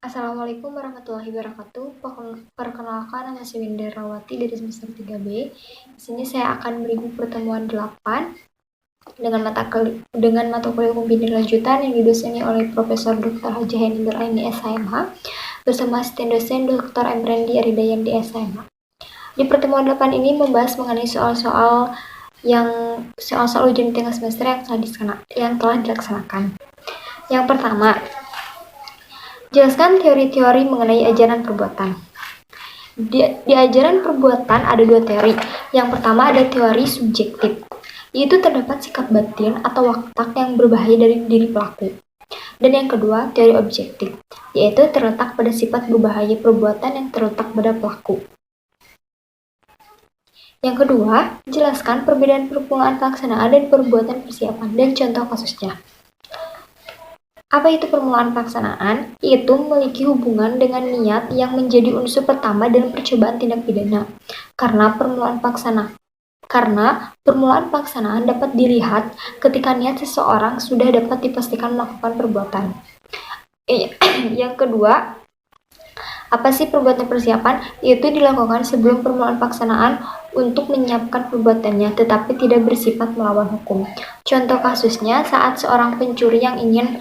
Assalamualaikum warahmatullahi wabarakatuh. Perkenalkan, nama saya Winda Rawati dari semester 3B. Di sini saya akan beribu pertemuan 8 dengan mata kuliah hukum pidana lanjutan yang didoseni oleh Profesor Dr. Haji Hainindar Aini SHMH bersama asisten dosen Dr. Emrendi Aridayan di SHMH. Di pertemuan 8 ini membahas mengenai soal-soal ujian di tengah semester yang telah dilaksanakan. Yang pertama, jelaskan teori-teori mengenai ajaran perbuatan. Di ajaran perbuatan ada dua teori. Yang pertama ada teori subjektif, yaitu terdapat sikap batin atau watak yang berbahaya dari diri pelaku. Dan yang kedua teori objektif, yaitu terletak pada sifat berbahaya perbuatan yang terletak pada pelaku. Yang kedua, jelaskan perbedaan permulaan pelaksanaan dan perbuatan persiapan dan contoh kasusnya. Apa itu permulaan pelaksanaan? Yaitu memiliki hubungan dengan niat yang menjadi unsur pertama dalam percobaan tindak pidana. Karena permulaan pelaksanaan dapat dilihat ketika niat seseorang sudah dapat dipastikan melakukan perbuatan. Yang kedua, apa sih perbuatan persiapan? Yaitu dilakukan sebelum permulaan pelaksanaan untuk menyiapkan perbuatannya, tetapi tidak bersifat melawan hukum. Contoh kasusnya saat seorang pencuri yang ingin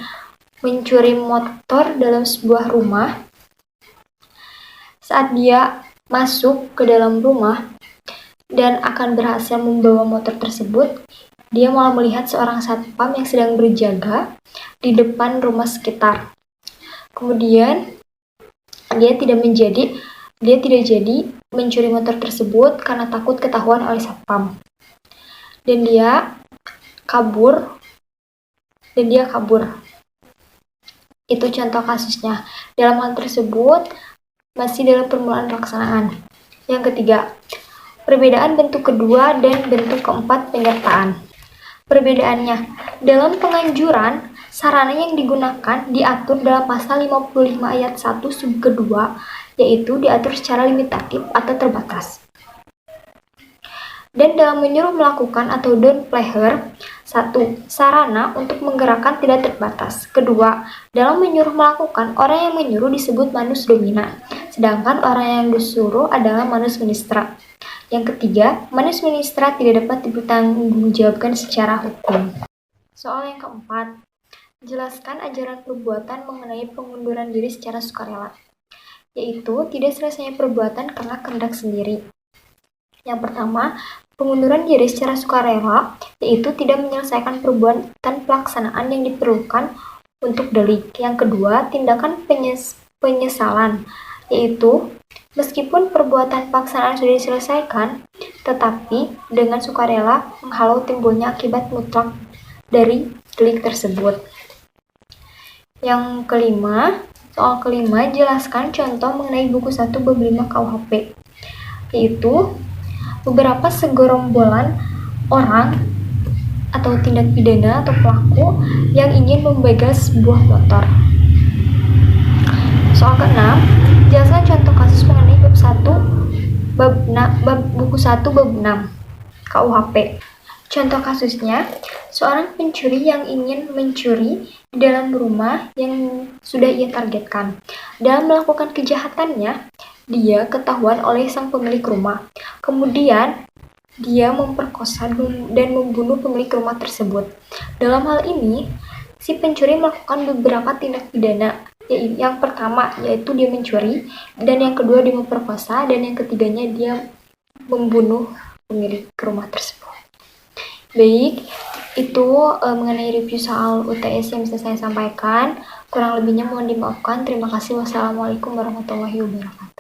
mencuri motor dalam sebuah rumah. Saat dia masuk ke dalam rumah dan akan berhasil membawa motor tersebut, dia malah melihat seorang satpam yang sedang berjaga di depan rumah sekitar. Kemudian dia tidak jadi mencuri motor tersebut karena takut ketahuan oleh satpam. Dan dia kabur. Itu contoh kasusnya. Dalam hal tersebut masih dalam permulaan pelaksanaan. Yang ketiga, perbedaan bentuk kedua dan bentuk keempat penyertaan. Perbedaannya, dalam penganjuran, sarana yang digunakan diatur dalam pasal 55 ayat 1 sub kedua, yaitu diatur secara limitatif atau terbatas. Dan dalam menyuruh melakukan atau don't play her, 1. Sarana untuk menggerakkan tidak terbatas. Kedua, dalam menyuruh melakukan, orang yang menyuruh disebut manus domina, sedangkan orang yang disuruh adalah manus ministra. Yang ketiga, manus ministra tidak dapat dipertanggungjawabkan secara hukum. Soal yang keempat, jelaskan ajaran perbuatan mengenai pengunduran diri secara sukarela, yaitu tidak selesainya perbuatan karena kehendak sendiri. Yang pertama, pengunduran diri secara sukarela, yaitu tidak menyelesaikan perbuatan pelaksanaan yang diperlukan untuk delik. Yang kedua, tindakan penyesalan, yaitu meskipun perbuatan pelaksanaan sudah diselesaikan, tetapi dengan sukarela menghalau timbulnya akibat mutlak dari delik tersebut. Yang kelima, soal kelima, jelaskan contoh mengenai buku 1 bab 5 KUHP, yaitu beberapa segerombolan orang atau tindak pidana atau pelaku yang ingin membegal sebuah motor. Soal ke-6, jelaskan contoh kasus mengenai buku 1 bab 6 KUHP. Contoh kasusnya, seorang pencuri yang ingin mencuri di dalam rumah yang sudah ia targetkan. Dalam melakukan kejahatannya, dia ketahuan oleh sang pemilik rumah. Kemudian, dia memperkosa dan membunuh pemilik rumah tersebut. Dalam hal ini, si pencuri melakukan beberapa tindak pidana. Yang pertama, yaitu dia mencuri, dan yang kedua dia memperkosa, dan yang ketiganya dia membunuh pemilik rumah tersebut. Baik, itu mengenai review soal UTS yang bisa saya sampaikan. Kurang lebihnya mohon dimaafkan. Terima kasih. Wassalamualaikum warahmatullahi wabarakatuh.